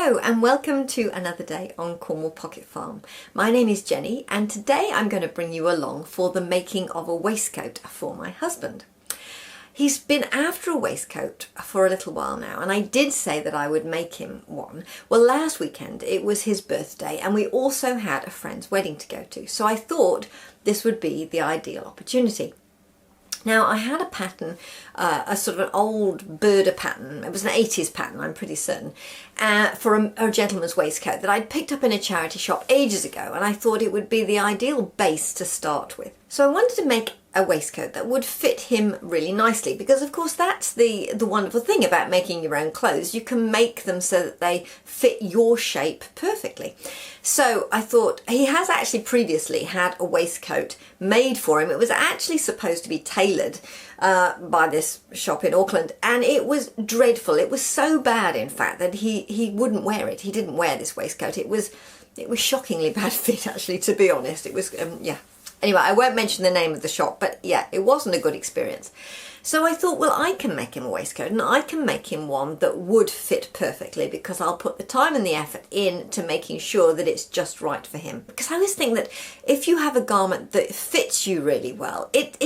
Hello and welcome to another day on Cornwall Pocket Farm. My name is Jenny and today I'm going to bring you along for the making of a waistcoat for my husband. He's been after a waistcoat for a little while now, and I did say that I would make him one. Well, last weekend it was his birthday and we also had a friend's wedding to go to, so I thought this would be the ideal opportunity. Now, I had a pattern, a sort of an old Burda pattern, it was an 80s pattern, I'm pretty certain, for a gentleman's waistcoat that I'd picked up in a charity shop ages ago, and I thought it would be the ideal base to start with. So I wanted to make a waistcoat that would fit him really nicely, because of course that's the wonderful thing about making your own clothes. You can make them so that they fit your shape perfectly. So I thought, he has actually previously had a waistcoat made for him. It was actually supposed to be tailored by this shop in Auckland, and it was dreadful. It was so bad, in fact, that he wouldn't wear it. He didn't wear this waistcoat. It was shockingly bad fit, actually, to be honest. It was yeah. Anyway, I won't mention the name of the shop, but yeah, it wasn't a good experience. So I thought, well, I can make him a waistcoat, and I can make him one that would fit perfectly, because I'll put the time and the effort into making sure that it's just right for him. Because I always think that if you have a garment that fits you really well, it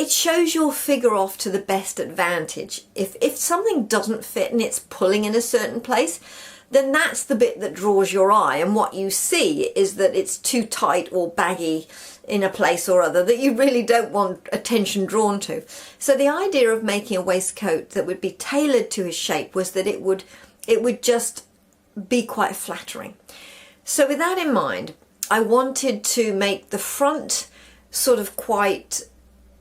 shows your figure off to the best advantage. If something doesn't fit and it's pulling in a certain place, then that's the bit that draws your eye, and what you see is that it's too tight or baggy in a place or other that you really don't want attention drawn to. So the idea of making a waistcoat that would be tailored to his shape was that it would just be quite flattering. So with that in mind, I wanted to make the front sort of quite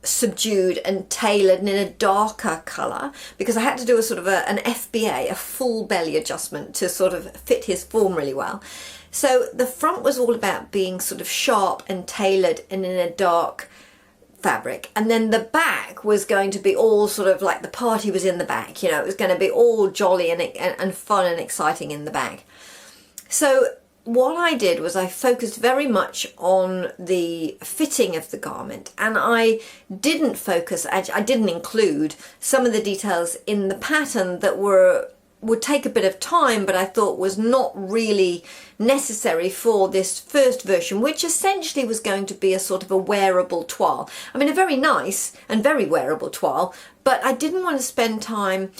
subdued and tailored and in a darker colour, because I had to do a sort of an FBA, a full belly adjustment, to sort of fit his form really well. So the front was all about being sort of sharp and tailored and in a dark fabric, and then the back was going to be all sort of like the party was in the back, you know, it was going to be all jolly and fun and exciting in the back. So what I did was I focused very much on the fitting of the garment, and I didn't include some of the details in the pattern that would take a bit of time, but I thought was not really necessary for this first version, which essentially was going to be a sort of a wearable toile. I mean, a very nice and very wearable toile, but I didn't want to spend time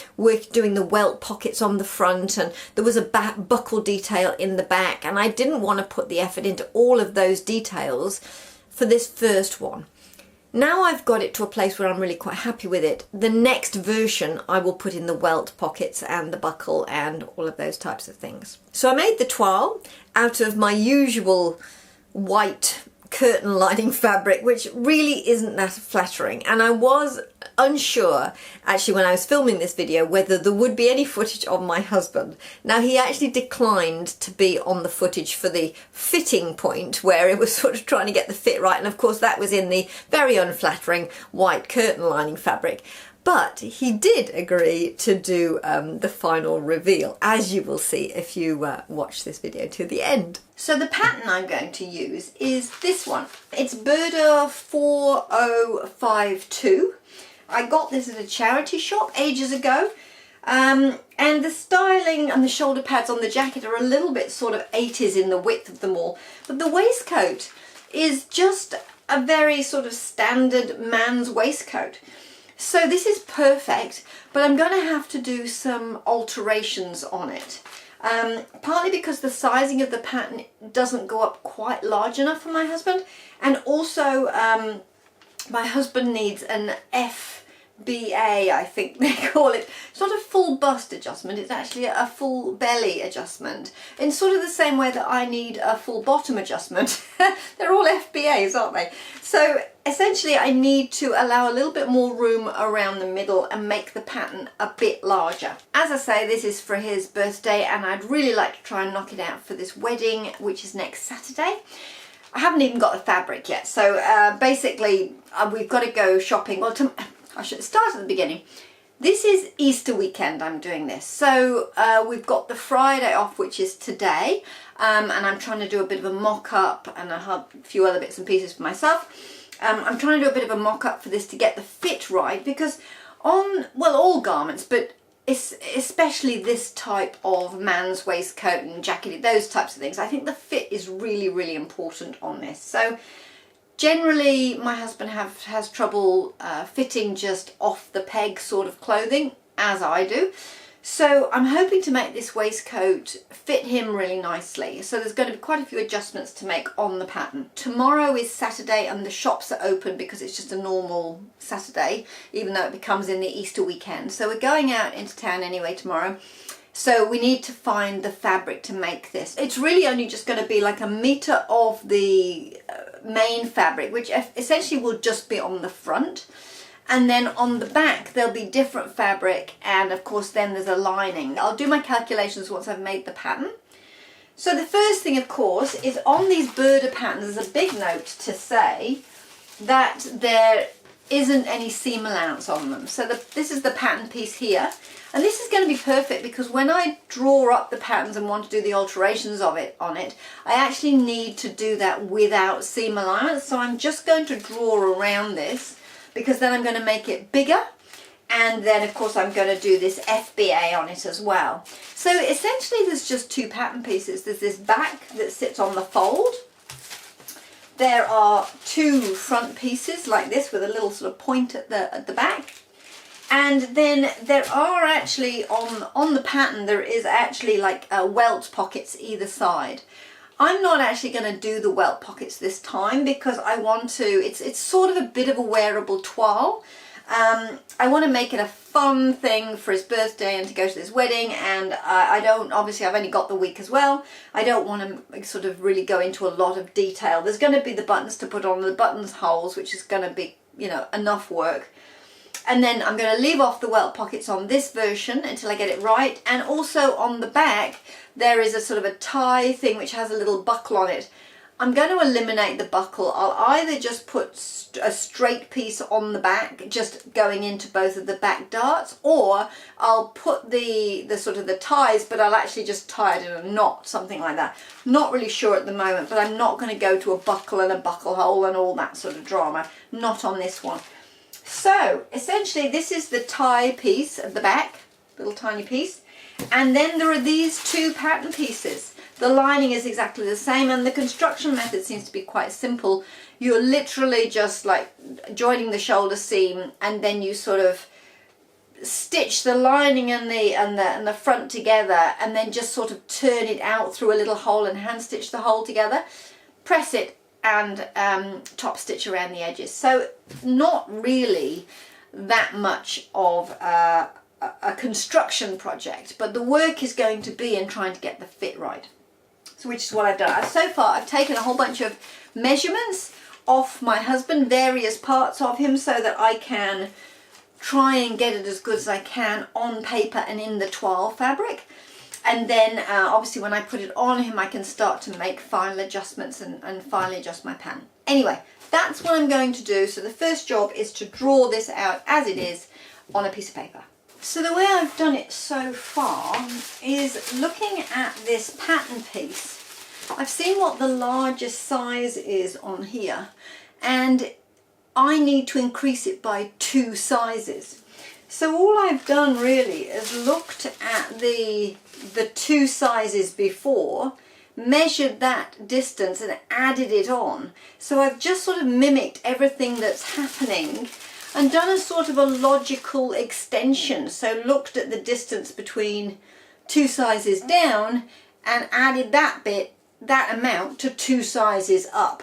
doing the welt pockets on the front, and there was a buckle detail in the back, and I didn't want to put the effort into all of those details for this first one. Now I've got it to a place where I'm really quite happy with it. The next version I will put in the welt pockets and the buckle and all of those types of things. So I made the toile out of my usual white curtain lining fabric, which really isn't that flattering, and I was unsure actually when I was filming this video whether there would be any footage of my husband. Now, he actually declined to be on the footage for the fitting point, where it was sort of trying to get the fit right, and of course that was in the very unflattering white curtain lining fabric. But he did agree to do the final reveal, as you will see if you watch this video to the end. So the pattern I'm going to use is this one. It's Burda 4052. I got this at a charity shop ages ago. And the styling and the shoulder pads on the jacket are a little bit sort of 80s in the width of them all. But the waistcoat is just a very sort of standard man's waistcoat. So this is perfect, but I'm going to have to do some alterations on it. Partly because the sizing of the pattern doesn't go up quite large enough for my husband, and also my husband needs an FBA, I think they call it. It's not a full bust adjustment, it's actually a full belly adjustment, in sort of the same way that I need a full bottom adjustment. They're all FBAs, aren't they? So essentially I need to allow a little bit more room around the middle and make the pattern a bit larger. As I say, this is for his birthday, and I'd really like to try and knock it out for this wedding, which is next Saturday. I haven't even got the fabric yet, so basically we've got to go shopping. Well, I should start at the beginning. This is Easter weekend I'm doing this, so we've got the Friday off, which is today, and I'm trying to do a bit of a mock-up, and I have a few other bits and pieces for myself. I'm trying to do a bit of a mock-up for this to get the fit right, because on, well, all garments, but especially this type of man's waistcoat and jacket, those types of things, I think the fit is really, really important on this. So generally my husband has trouble fitting just off the peg sort of clothing, as I do. So I'm hoping to make this waistcoat fit him really nicely. So there's going to be quite a few adjustments to make on the pattern. Tomorrow is Saturday and the shops are open because it's just a normal Saturday, even though it becomes in the Easter weekend. So we're going out into town anyway tomorrow. So we need to find the fabric to make this. It's really only just going to be like 1 meter of the main fabric, which essentially will just be on the front. And then on the back there'll be different fabric, and of course then there's a lining. I'll do my calculations once I've made the pattern. So the first thing, of course, is on these Burda patterns there's a big note to say that there isn't any seam allowance on them. So this is the pattern piece here, and this is going to be perfect because when I draw up the patterns and want to do the alterations of it on it, I actually need to do that without seam allowance. So I'm just going to draw around this, because then I'm going to make it bigger, and then of course I'm going to do this FBA on it as well. So essentially there's just 2 pattern pieces. There's this back that sits on the fold. There are 2 front pieces like this with a little sort of point at the back. And then there are actually on the pattern there is actually like welt pockets either side. I'm not actually going to do the welt pockets this time because I want to, it's sort of a bit of a wearable toile. I want to make it a fun thing for his birthday and to go to this wedding, and I don't, obviously I've only got the week as well. I don't want to sort of really go into a lot of detail. There's going to be the buttons to put on, the buttonholes, which is going to be, you know, enough work. And then I'm going to leave off the welt pockets on this version until I get it right. And also on the back, there is a sort of a tie thing which has a little buckle on it. I'm going to eliminate the buckle. I'll either just put a straight piece on the back, just going into both of the back darts, or I'll put the sort of the ties, but I'll actually just tie it in a knot, something like that. Not really sure at the moment, but I'm not going to go to a buckle and a buckle hole and all that sort of drama. Not on this one. So essentially this is the tie piece at the back, little tiny piece, and then there are these 2 pattern pieces. The lining is exactly the same, and the construction method seems to be quite simple. You're literally just like joining the shoulder seam, and then you sort of stitch the lining and the front together, and then just sort of turn it out through a little hole and hand stitch the hole together, press it, and top stitch around the edges. So not really that much of a construction project, but the work is going to be in trying to get the fit right. So which is what I've done. So far I've taken a whole bunch of measurements off my husband, various parts of him, so that I can try and get it as good as I can on paper and in the toile fabric. And then obviously when I put it on him, I can start to make final adjustments and finally adjust my pattern. Anyway, that's what I'm going to do. So the first job is to draw this out as it is on a piece of paper. So the way I've done it so far is looking at this pattern piece. I've seen what the largest size is on here, and I need to increase it by 2 sizes. So all I've done really is looked at the 2 sizes before, measured that distance and added it on. So I've just sort of mimicked everything that's happening and done a sort of a logical extension. So looked at the distance between 2 sizes down and added that amount to 2 sizes up.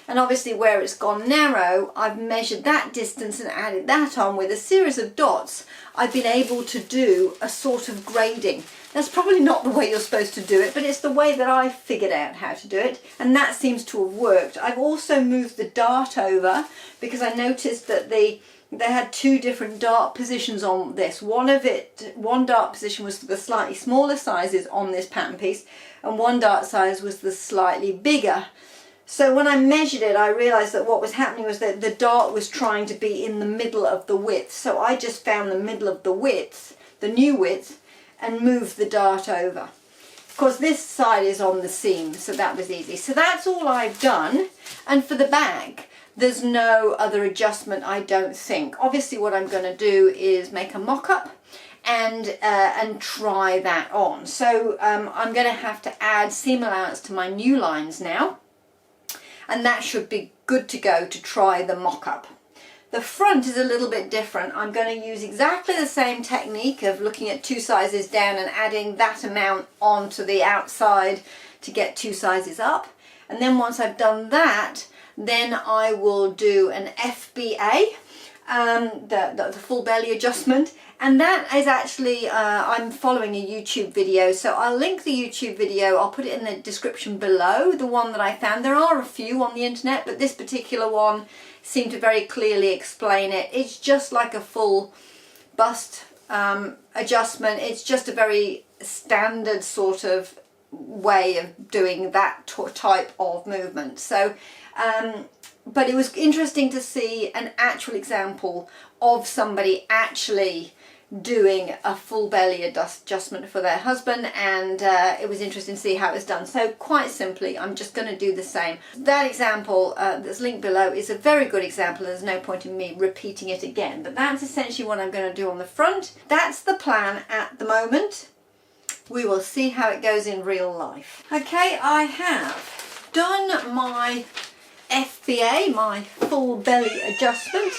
And obviously where it's gone narrow, I've measured that distance and added that on. With a series of dots, I've been able to do a sort of grading. That's probably not the way you're supposed to do it, but it's the way that I figured out how to do it, and that seems to have worked. I've also moved the dart over because I noticed that they had 2 different dart positions on this. One dart position was for the slightly smaller sizes on this pattern piece, and one dart size was the slightly bigger. So when I measured it, I realized that what was happening was that the dart was trying to be in the middle of the width. So I just found the middle of the width, the new width, and moved the dart over. Of course, this side is on the seam, so that was easy. So that's all I've done. And for the back, there's no other adjustment, I don't think. Obviously what I'm going to do is make a mock-up, and try that on. So I'm going to have to add seam allowance to my new lines now, and that should be good to go to try the mock-up. The front is a little bit different. I'm going to use exactly the same technique of looking at 2 sizes down and adding that amount onto the outside to get 2 sizes up. And then once I've done that, then I will do an FBA, the full belly adjustment. And that is actually, I'm following a YouTube video, so I'll link the YouTube video, I'll put it in the description below, the one that I found. There are a few on the internet, but this particular one seemed to very clearly explain it. It's just like a full bust adjustment. It's just a very standard sort of way of doing that type of movement. So, but it was interesting to see an actual example of somebody actually doing a full belly adjustment for their husband, and it was interesting to see how it was done. So quite simply, I'm just going to do the same. That example that's linked below is a very good example. There's no point in me repeating it again, but that's essentially what I'm going to do on the front. That's the plan at the moment. We will see how it goes in real life. Okay, I have done my FBA, my full belly adjustment,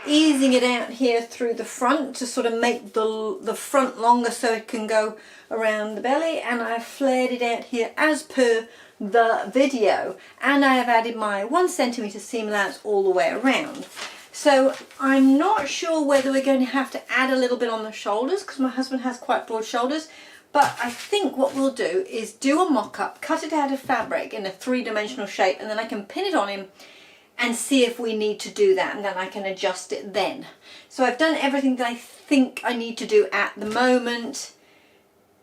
easing it out here through the front to sort of make the front longer so it can go around the belly, and I've flared it out here as per the video, and I have added my 1 centimetre seam allowance all the way around. So I'm not sure whether we're going to have to add a little bit on the shoulders, because my husband has quite broad shoulders, but I think what we'll do is do a mock-up, cut it out of fabric in a 3-dimensional shape, and then I can pin it on him and see if we need to do that, and then I can adjust it then. So I've done everything that I think I need to do at the moment.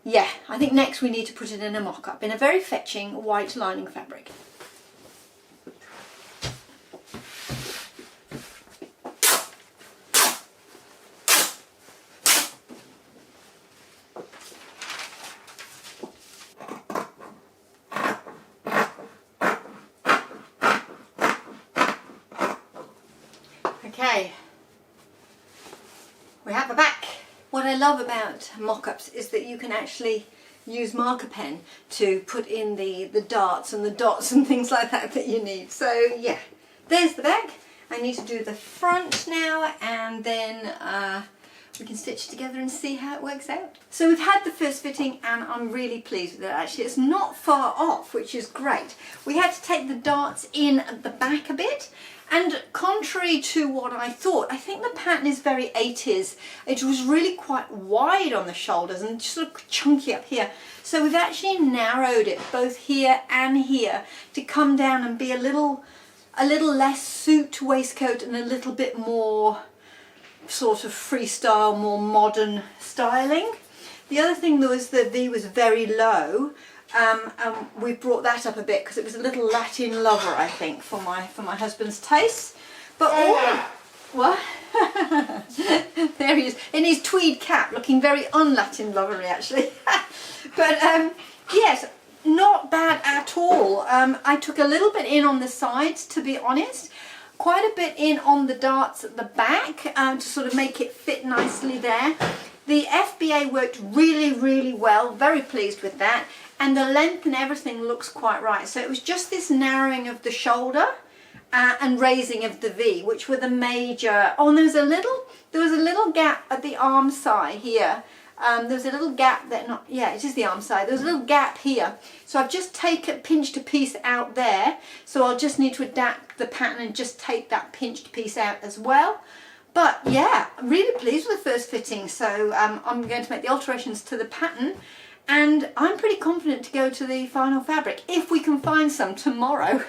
Yeah, I think next we need to put it in a mock-up in a very fetching white lining fabric. Okay, we have the back. What I love about mock-ups is that you can actually use marker pen to put in the darts and the dots and things like that that you need. So yeah, there's the back. I need to do the front now, and then we can stitch together and see how it works out. So we've had the first fitting, and I'm really pleased with it. Actually, it's not far off, which is great. We had to take the darts in at the back a bit, and contrary to what I thought, I think the pattern is very 80s. It was really quite wide on the shoulders and sort of chunky up here. So we've actually narrowed it both here and here to come down and be a little less suit waistcoat and a little bit more sort of freestyle, more modern styling. The other thing was the V was very low. We brought that up a bit because it was a little Latin lover, I think, for my husband's taste. But all what? There he is in his tweed cap, looking very un-Latin lovery actually. But yes, not bad at all. I took a little bit in on the sides, to be honest. Quite a bit in on the darts at the back to sort of make it fit nicely there. The FBA worked really, really well. Very pleased with that. And the length and everything looks quite right. So it was just this narrowing of the shoulder and raising of the V, which were the major. Oh, and there was a little gap at the arm side here. There was a little gap that it is the arm side. There was a little gap here. So I've just pinched a piece out there. So I'll just need to adapt the pattern and just take that pinched piece out as well. But yeah, I'm really pleased with the first fitting. So I'm going to make the alterations to the pattern. And I'm pretty confident to go to the final fabric, if we can find some tomorrow.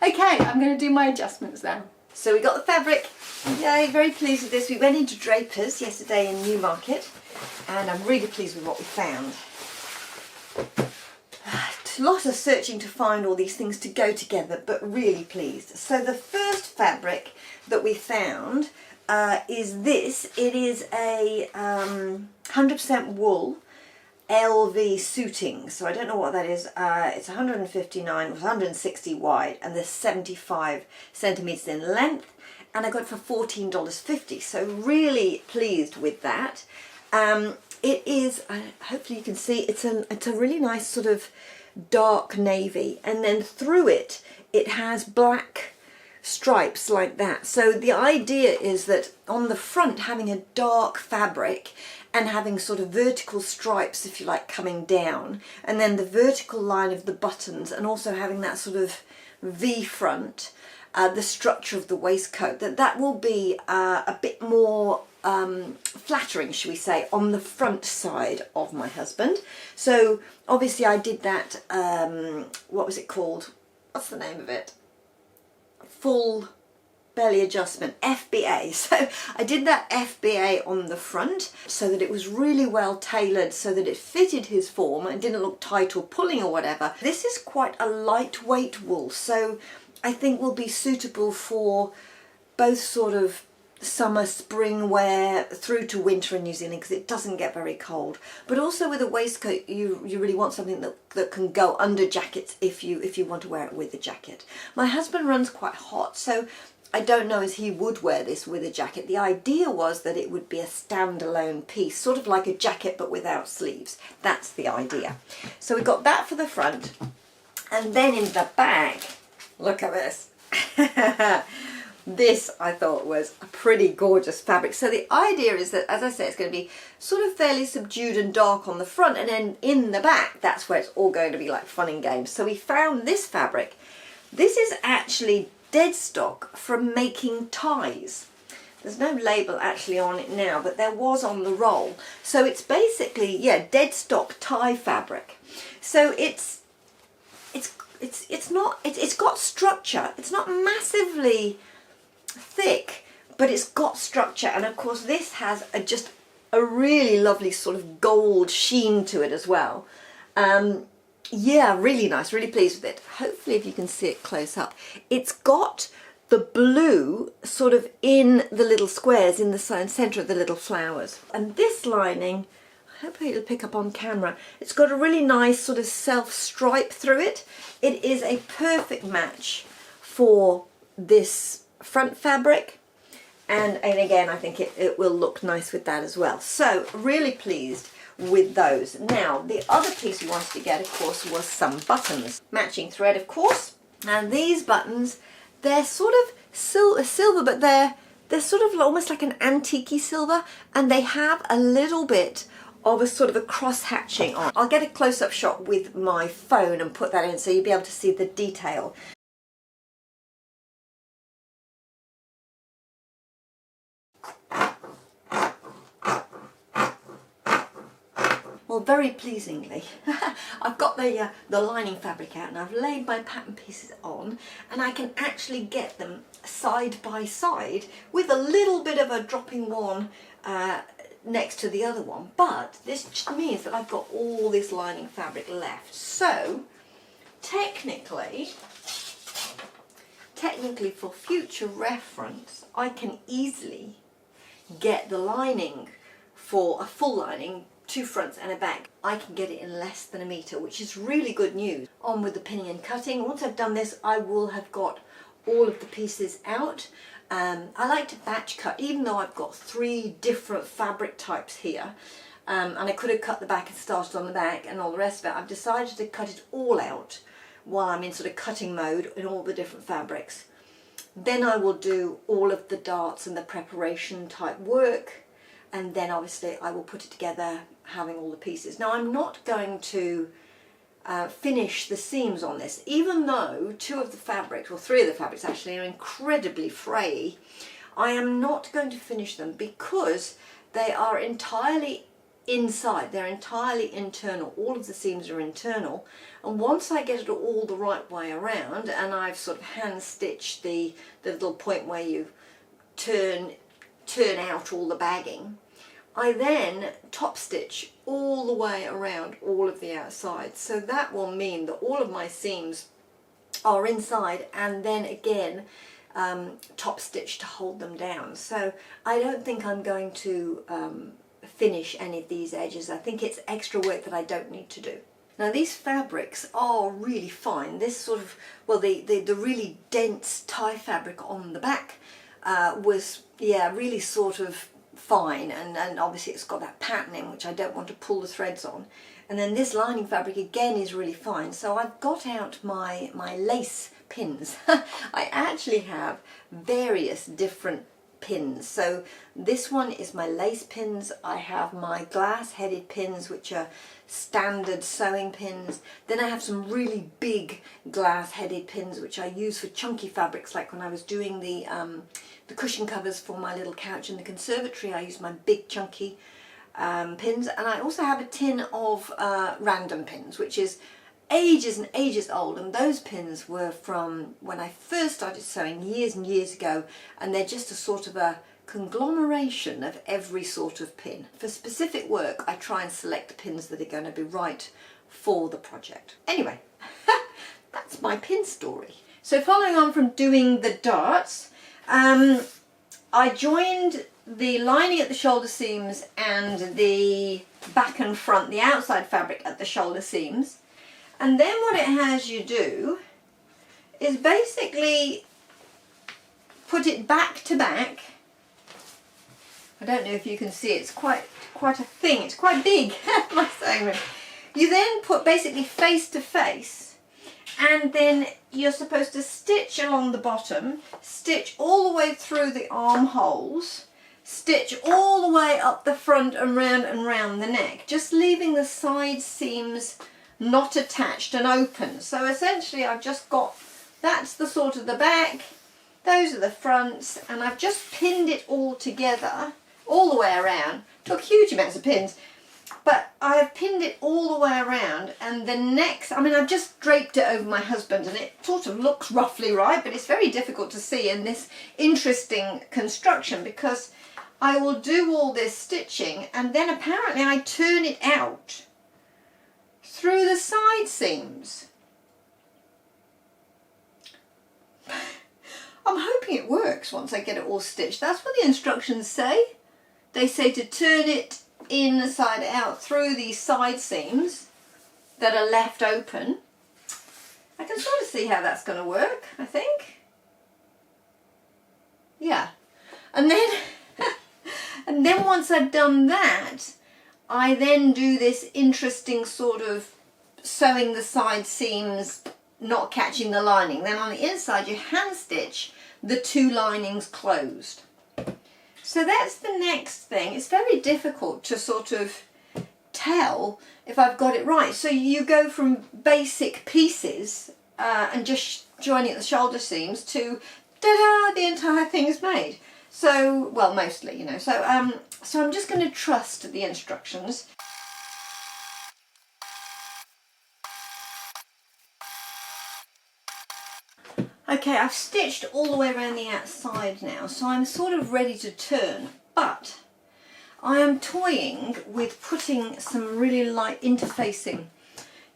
Okay, I'm going to do my adjustments now. So we got the fabric. Yay, very pleased with this. We went into Draper's yesterday in Newmarket, and I'm really pleased with what we found. A lot of searching to find all these things to go together, but really pleased. So the first fabric that we found is this. It is a 100% wool LV suiting, so I don't know what that is. It's 160 wide, and there's 75 centimeters in length, and I got it for $14.50, so really pleased with that. It is, hopefully you can see, it's a really nice sort of dark navy, and then through it, it has black stripes like that. So the idea is that on the front, having a dark fabric and having sort of vertical stripes, if you like, coming down, and then the vertical line of the buttons, and also having that sort of V front, the structure of the waistcoat, that will be a bit more flattering, shall we say, on the front side of my husband. So obviously I did that, what was it called? What's the name of it? Full belly adjustment, FBA. So I did that FBA on the front so that it was really well tailored, so that it fitted his form and didn't look tight or pulling or whatever. This is quite a lightweight wool, so I think will be suitable for both sort of summer, spring wear through to winter in New Zealand, because it doesn't get very cold. But also with a waistcoat, you really want something that can go under jackets if you want to wear it with a jacket. My husband runs quite hot, so I don't know as he would wear this with a jacket. The idea was that it would be a standalone piece, sort of like a jacket but without sleeves. That's the idea. So we got that for the front, and then in the back, look at this. This I thought was a pretty gorgeous fabric. So the idea is that, as I say, it's going to be sort of fairly subdued and dark on the front, and then in the back, that's where it's all going to be like fun and games. So we found this fabric. This is actually dead stock from making ties. There's no label actually on it now, but there was on the roll. So it's basically, yeah, dead stock tie fabric. So it's got structure. It's not massively thick, but it's got structure, and of course this has just a really lovely sort of gold sheen to it as well. Yeah, really nice, really pleased with it. Hopefully if you can see it close up, it's got the blue sort of in the little squares in the centre of the little flowers, and this lining, I hope it'll pick up on camera, it's got a really nice sort of self stripe through it. It is a perfect match for this front fabric, and again I think it will look nice with that as well. So really pleased with those. Now the other piece we wanted to get, of course, was some buttons, matching thread of course, and these buttons, they're sort of silver, but they're sort of almost like an antique-y silver, and they have a little bit of a sort of a cross hatching on. I'll get a close-up shot with my phone and put that in so you'll be able to see the detail. Well, very pleasingly, I've got the lining fabric out, and I've laid my pattern pieces on, and I can actually get them side by side with a little bit of a dropping one next to the other one. But this just means that I've got all this lining fabric left. So technically for future reference, I can easily get the lining for a full lining, 2 fronts and a back. I can get it in less than a metre, which is really good news. On with the pinning and cutting. Once I've done this, I will have got all of the pieces out. I like to batch cut, even though I've got 3 different fabric types here, and I could have cut the back and started on the back and all the rest of it. I've decided to cut it all out while I'm in sort of cutting mode in all the different fabrics. Then I will do all of the darts and the preparation type work, and then obviously I will put it together having all the pieces. Now I'm not going to finish the seams on this, even though 2 of the fabrics, or 3 of the fabrics actually, are incredibly frayy. I am not going to finish them because they are entirely inside, they're entirely internal. All of the seams are internal, and once I get it all the right way around, and I've sort of hand stitched the little point where you turn out all the bagging, I then top stitch all the way around all of the outside. So that will mean that all of my seams are inside, and then again top stitch to hold them down. So I don't think I'm going to finish any of these edges. I think it's extra work that I don't need to do. Now these fabrics are really fine. This sort of, well, the really dense tie fabric on the back was, yeah, really sort of fine, and obviously it's got that patterning which I don't want to pull the threads on. And then this lining fabric again is really fine. So I've got out my lace pins. I actually have various different pins. So this one is my lace pins. I have my glass headed pins, which are standard sewing pins. Then I have some really big glass headed pins which I use for chunky fabrics, like when I was doing the cushion covers for my little couch in the conservatory. I used my big chunky pins. And I also have a tin of random pins, which is ages and ages old, and those pins were from when I first started sewing years and years ago, and they're just a sort of a conglomeration of every sort of pin. For specific work I try and select the pins that are going to be right for the project. Anyway, that's my pin story. So following on from doing the darts, I joined the lining at the shoulder seams and the back and front, the outside fabric at the shoulder seams. And then what it has you do is basically put it back to back. I don't know if you can see, it's quite a thing, it's quite big, my sewing room. You then put basically face to face, and then you're supposed to stitch along the bottom, stitch all the way through the armholes, stitch all the way up the front and round the neck, just leaving the side seams not attached and open. So essentially I've just got, that's the sort of the back, those are the fronts, and I've just pinned it all together all the way around. Took huge amounts of pins, but I have pinned it all the way around. And the next, I mean, I've just draped it over my husband, and it sort of looks roughly right, but it's very difficult to see in this interesting construction, because I will do all this stitching and then apparently I turn it out through the side seams. I'm hoping it works once I get it all stitched. That's what the instructions say. They say to turn it inside out through these side seams that are left open. I can sort of see how that's going to work, I think. Yeah. And then and then once I've done that, I then do this interesting sort of sewing the side seams, not catching the lining. Then on the inside you hand stitch the two linings closed. So that's the next thing. It's very difficult to sort of tell if I've got it right. So you go from basic pieces and just joining at the shoulder seams to ta-da, the entire thing is made. So, well, mostly, you know. So I'm just going to trust the instructions. Okay, I've stitched all the way around the outside now, so I'm sort of ready to turn, but I am toying with putting some really light interfacing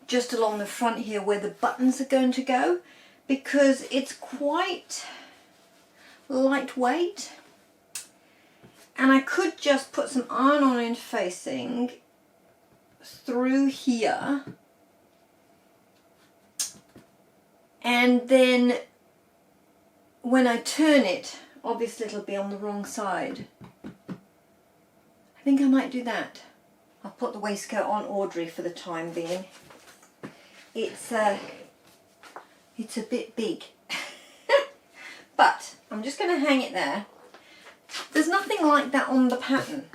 just along the front here where the buttons are going to go, because it's quite lightweight. And I could just put some iron-on interfacing through here, and then when I turn it, obviously it'll be on the wrong side. I think I might do that. I'll put the waistcoat on Audrey for the time being. It's a bit big. But I'm just going to hang it there. There's nothing like that on the pattern.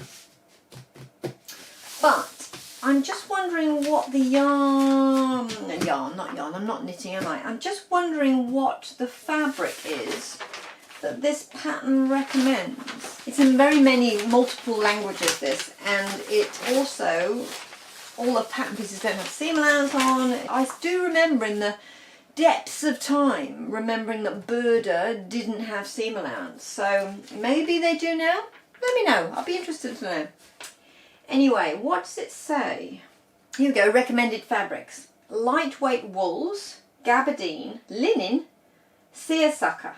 But I'm just wondering what the yarn, I'm not knitting, am I? I'm just wondering what the fabric is that this pattern recommends. It's in very many multiple languages, this, and it also, all the pattern pieces don't have seam allowance on. I do remember in the depths of time remembering that Burda didn't have seam allowance, so maybe they do now. Let me know, I'll be interested to know. Anyway, what does it say? Here we go, recommended fabrics: lightweight wools, gabardine, linen, seersucker,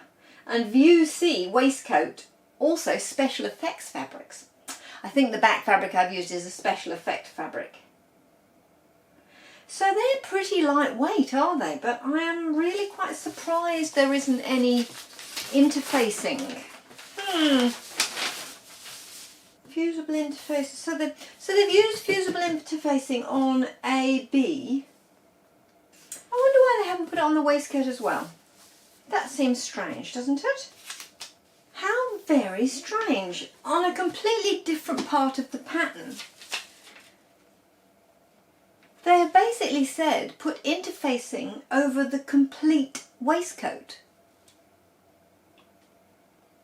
and View C waistcoat. Also special effects fabrics. I think the back fabric I've used is a special effect fabric. So they're pretty lightweight, are they? But I am really quite surprised there isn't any interfacing. fusible interfaces. So they've used fusible interfacing on AB. I wonder why they haven't put it on the waistcoat as well. That seems strange, doesn't it? How very strange. On a completely different part of the pattern. They have basically said put interfacing over the complete waistcoat.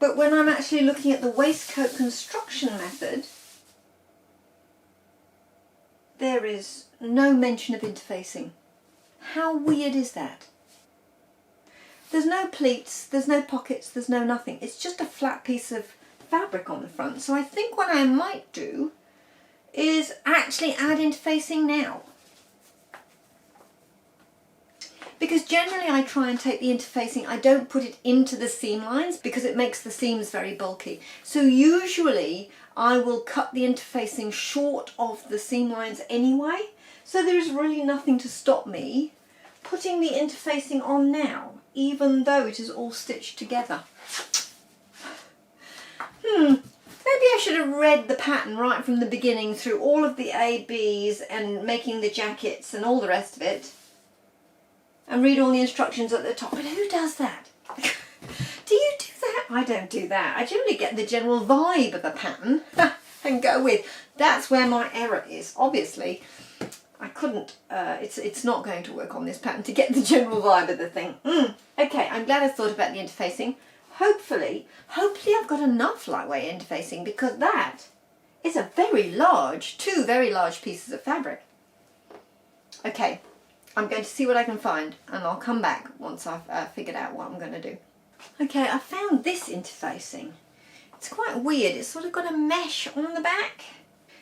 But when I'm actually looking at the waistcoat construction method, there is no mention of interfacing. How weird is that? There's no pleats, there's no pockets, there's no nothing. It's just a flat piece of fabric on the front. So I think what I might do is actually add interfacing now. Because generally I try and take the interfacing, I don't put it into the seam lines because it makes the seams very bulky. So usually I will cut the interfacing short of the seam lines anyway. So there is really nothing to stop me putting the interfacing on now, even though it is all stitched together. Maybe I should have read the pattern right from the beginning through all of the ABs and making the jackets and all the rest of it. And read all the instructions at the top. But who does that? Do you do that? I don't do that. I generally get the general vibe of the pattern and go with. That's where my error is. Obviously, I couldn't, it's not going to work on this pattern to get the general vibe of the thing. Okay, I'm glad I thought about the interfacing. Hopefully I've got enough lightweight interfacing because that is a very large, two very large pieces of fabric. Okay. I'm going to see what I can find and I'll come back once I've figured out what I'm going to do. Okay, I found this interfacing. It's quite weird. It's sort of got a mesh on the back.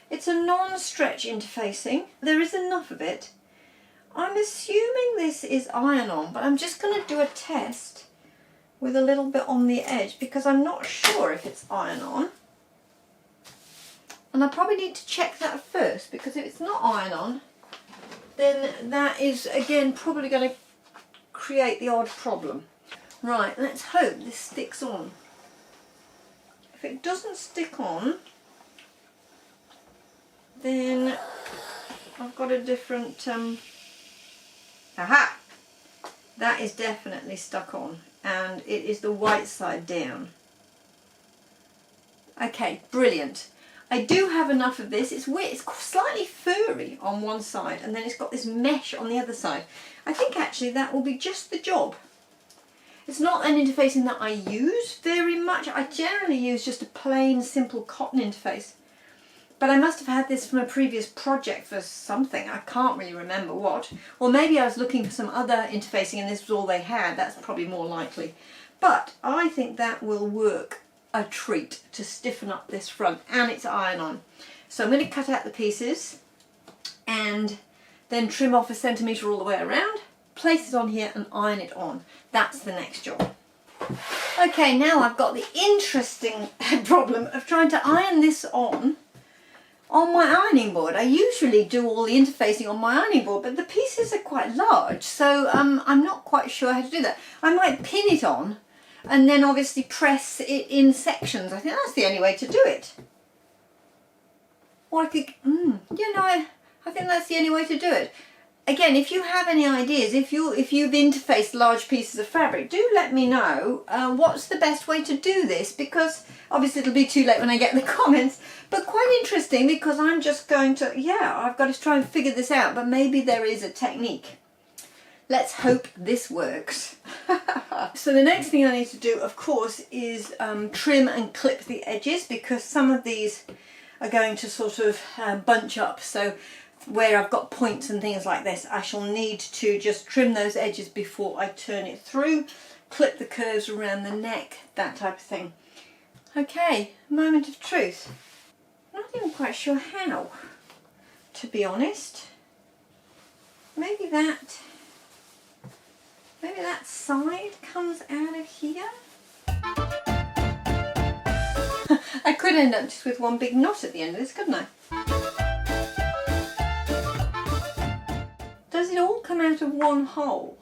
It's a non-stretch interfacing. There is enough of it. I'm assuming this is iron-on, but I'm just going to do a test with a little bit on the edge because I'm not sure if it's iron-on. And I probably need to check that first because if it's not iron-on, then that is again probably going to create the odd problem. Right, let's hope this sticks on. If it doesn't stick on, then I've got a different, aha! That is definitely stuck on and it is the white side down. Okay, brilliant. I do have enough of this. It's weird. It's slightly furry on one side and then it's got this mesh on the other side. I think actually that will be just the job. It's not an interfacing that I use very much. I generally use just a plain simple cotton interface. But I must have had this from a previous project for something. I can't really remember what. Or maybe I was looking for some other interfacing and this was all they had. That's probably more likely. But I think that will work a treat to stiffen up this front, and it's iron-on. So I'm going to cut out the pieces and then trim off 1 centimetre all the way around, place it on here and iron it on. That's the next job. Okay, now I've got the interesting problem of trying to iron this on my ironing board. I usually do all the interfacing on my ironing board, but the pieces are quite large, so I'm not quite sure how to do that. I might pin it on and then obviously press it in sections. I think that's the only way to do it. Or I could, you know, I think that's the only way to do it. Again, if you have any ideas, if you've interfaced large pieces of fabric, do let me know what's the best way to do this, because obviously it'll be too late when I get the comments, but quite interesting because I'm just going to, I've got to try and figure this out, but maybe there is a technique. Let's hope this works. So the next thing I need to do, of course, is trim and clip the edges, because some of these are going to sort of bunch up. So where I've got points and things like this, I shall need to just trim those edges before I turn it through, clip the curves around the neck, that type of thing. Okay, moment of truth. I'm not even quite sure how, to be honest. Maybe that side comes out of here. I could end up just with one big knot at the end of this, couldn't I? Does it all come out of one hole?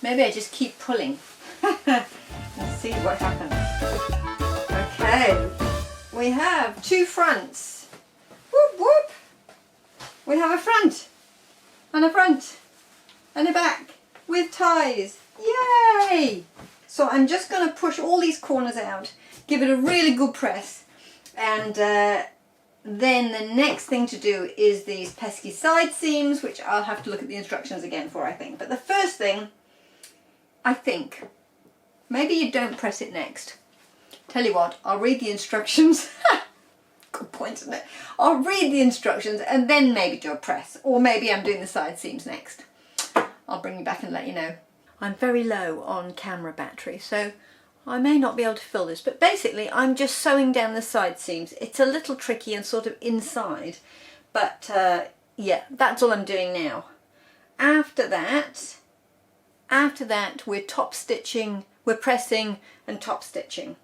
Maybe I just keep pulling and see what happens. Okay, we have two fronts. Whoop whoop. We have a front and a back with ties. Yay! So I'm just going to push all these corners out, give it a really good press, and then the next thing to do is these pesky side seams, which I'll have to look at the instructions again for, I think. But the first thing, I think, maybe you don't press it next. Tell you what, I'll read the instructions. Good point, isn't it? I'll read the instructions and then maybe do a press, or maybe I'm doing the side seams next. I'll bring you back and let you know. I'm very low on camera battery, so I may not be able to fill this, but basically I'm just sewing down the side seams. It's a little tricky and sort of inside, but yeah, that's all I'm doing now. After that we're top stitching, we're pressing and top stitching.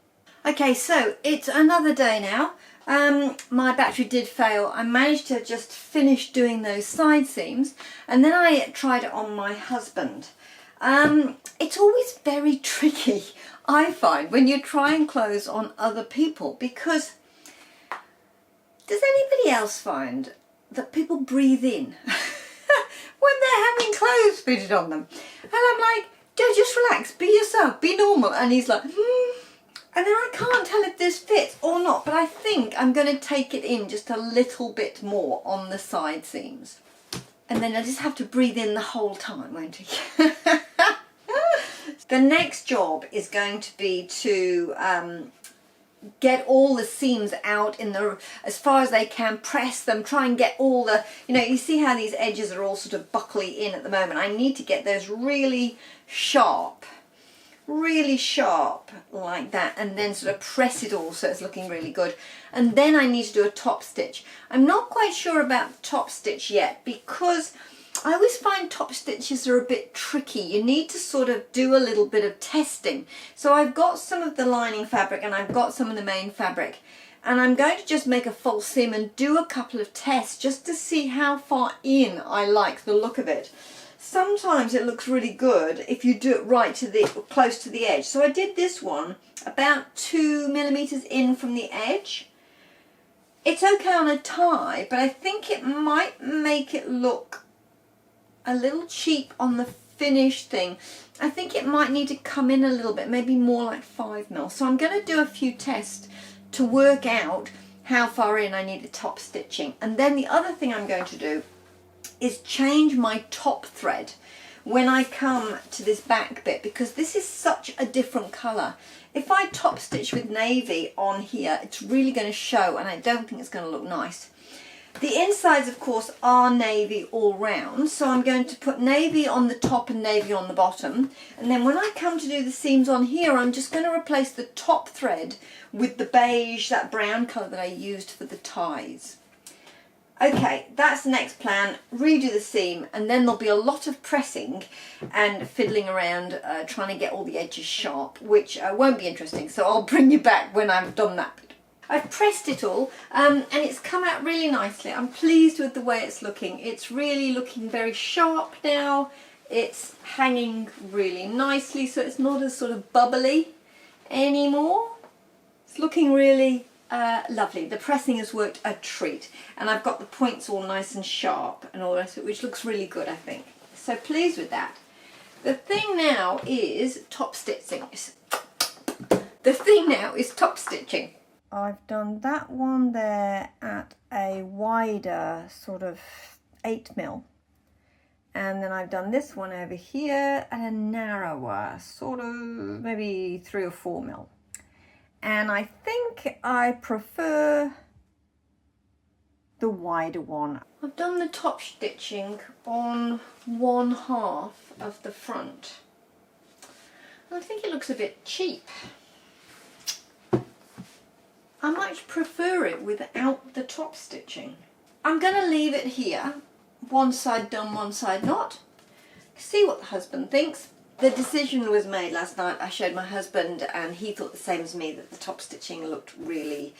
Okay, so it's another day now. My battery did fail. I managed to just finish doing those side seams, and then I tried it on my husband. It's always very tricky, I find, when you're trying clothes on other people, because does anybody else find that people breathe in when they're having clothes fitted on them? And I'm like, just relax, be yourself, be normal. And he's like, And then I can't tell if this fits or not, but I think I'm going to take it in just a little bit more on the side seams. And then I just have to breathe in the whole time, won't he? The next job is going to be to get all the seams out in the as far as they can, press them, try and get all the, you see how these edges are all sort of buckly in at the moment. I need to get those really sharp like that, and then sort of press it all so it's looking really good. And then I need to do a top stitch. I'm not quite sure about top stitch yet, because I always find top stitches are a bit tricky. You need to sort of do a little bit of testing. So I've got some of the lining fabric and I've got some of the main fabric, and I'm going to just make a false seam and do a couple of tests just to see how far in I like the look of it. Sometimes it looks really good if you do it right to the close to the edge. So I did this one about 2 millimeters in from the edge. It's okay on a tie, but I think it might make it look a little cheap on the finished thing. I think it might need to come in a little bit, maybe more like 5 mil. So I'm going to do a few tests to work out how far in I need the top stitching. And then the other thing I'm going to do is change my top thread when I come to this back bit, because this is such a different colour. If I top stitch with navy on here, it's really going to show, and I don't think it's going to look nice. The insides, of course, are navy all round, so I'm going to put navy on the top and navy on the bottom, and then when I come to do the seams on here, I'm just going to replace the top thread with the beige, that brown colour that I used for the ties. Okay, that's the next plan. Redo the seam, and then there'll be a lot of pressing and fiddling around trying to get all the edges sharp, which won't be interesting, so I'll bring you back when I've done that bit. I've pressed it all and it's come out really nicely. I'm pleased with the way it's looking. It's really looking very sharp now. It's hanging really nicely, so it's not as sort of bubbly anymore. It's looking really lovely. The pressing has worked a treat, and I've got the points all nice and sharp and all that, which looks really good, I think. So pleased with that. The thing now is top stitching. I've done that one there at a wider sort of 8 mil, and then I've done this one over here at a narrower sort of maybe 3 or 4 mil. And I think I prefer the wider one. I've done the top stitching on 1/2 of the front. I think it looks a bit cheap. I much prefer it without the top stitching. I'm going to leave it here, one side done, one side not. See what the husband thinks. The decision was made last night. I showed my husband and he thought the same as me, that the top stitching looked really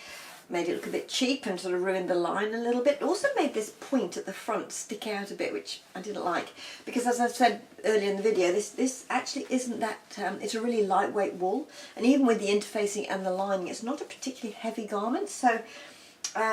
made it look a bit cheap and sort of ruined the line a little bit. It also made this point at the front stick out a bit, which I didn't like, because as I said earlier in the video, this actually isn't that, it's a really lightweight wool, and even with the interfacing and the lining, it's not a particularly heavy garment, so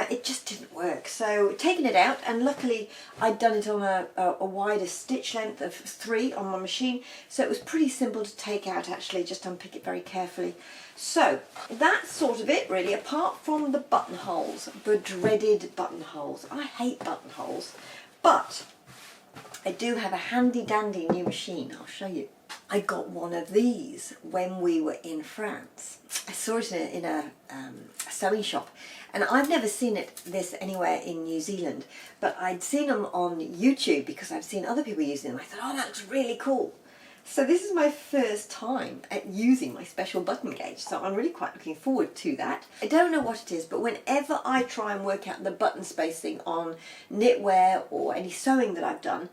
it just didn't work. So taking it out, and luckily I'd done it on a wider stitch length of 3 on my machine, so it was pretty simple to take out actually, just unpick it very carefully. So that's sort of it really, apart from the buttonholes, the dreaded buttonholes. I hate buttonholes, but I do have a handy dandy new machine. I'll show you. I got one of these when we were in France. I saw it in a sewing shop, and I've never seen this anywhere in New Zealand, but I'd seen them on YouTube because I've seen other people using them. I thought, oh, that looks really cool. So this is my first time at using my special button gauge, so I'm really quite looking forward to that. I don't know what it is, but whenever I try and work out the button spacing on knitwear or any sewing that I've done,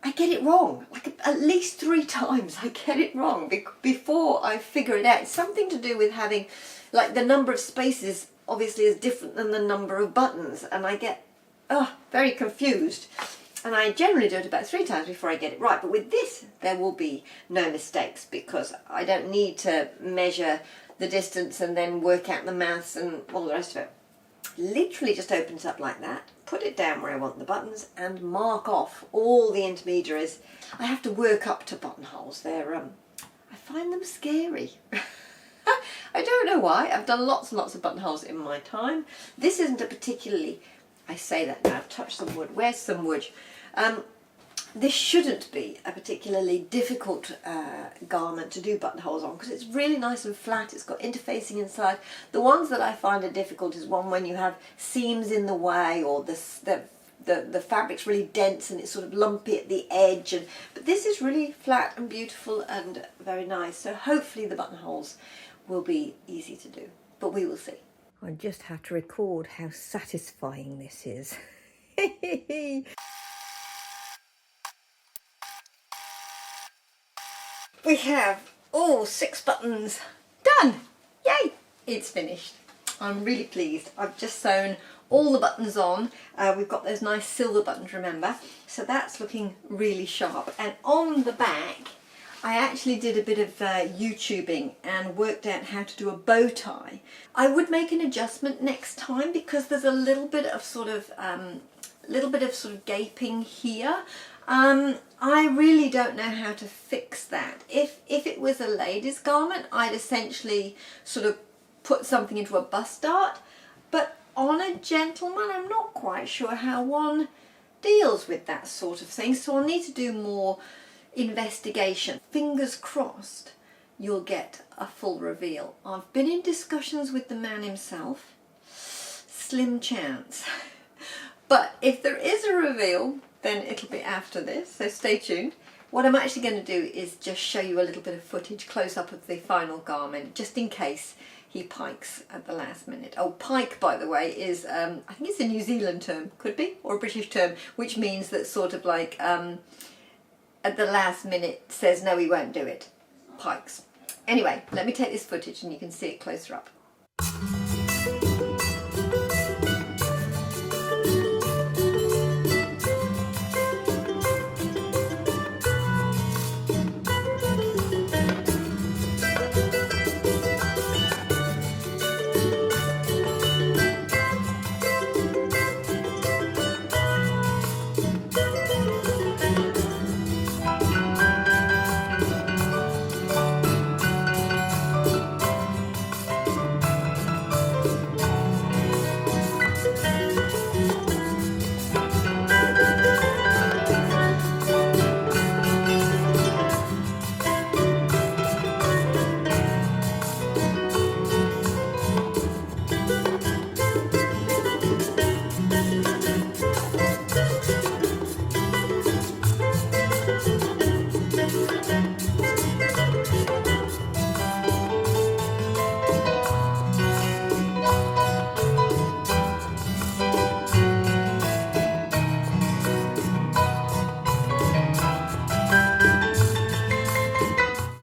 I get it wrong. Like at least 3 times I get it wrong before I figure it out. It's something to do with having, like, the number of spaces obviously is different than the number of buttons, and I get very confused. And I generally do it about 3 times before I get it right. But with this, there will be no mistakes, because I don't need to measure the distance and then work out the maths and all the rest of it. Literally just opens up like that, put it down where I want the buttons, and mark off all the intermediaries. I have to work up to buttonholes. They're I find them scary. I don't know why. I've done lots and lots of buttonholes in my time. This isn't a particularly, I say that now, I've touched some wood. Where's some wood? This shouldn't be a particularly difficult garment to do buttonholes on, because it's really nice and flat. It's got interfacing inside. The ones that I find are difficult is one when you have seams in the way, or the fabric's really dense and it's sort of lumpy at the edge. But this is really flat and beautiful and very nice. So hopefully the buttonholes will be easy to do, but we will see. I just have to record how satisfying this is. We have all 6 buttons done. Yay! It's finished. I'm really pleased. I've just sewn all the buttons on. We've got those nice silver buttons, remember? So that's looking really sharp. And on the back, I actually did a bit of YouTubing and worked out how to do a bow tie. I would make an adjustment next time, because there's a little bit of sort of gaping here. I really don't know how to fix that. If it was a lady's garment, I'd essentially sort of put something into a bust dart, but on a gentleman, I'm not quite sure how one deals with that sort of thing, so I'll need to do more investigation. Fingers crossed you'll get a full reveal. I've been in discussions with the man himself. Slim chance. But if there is a reveal, then it'll be after this, so stay tuned. What I'm actually going to do is just show you a little bit of footage close up of the final garment, just in case he pikes at the last minute. Oh, pike, by the way, is, I think it's a New Zealand term, could be, or a British term, which means that sort of like at the last minute says no, he won't do it. Pikes. Anyway, let me take this footage and you can see it closer up.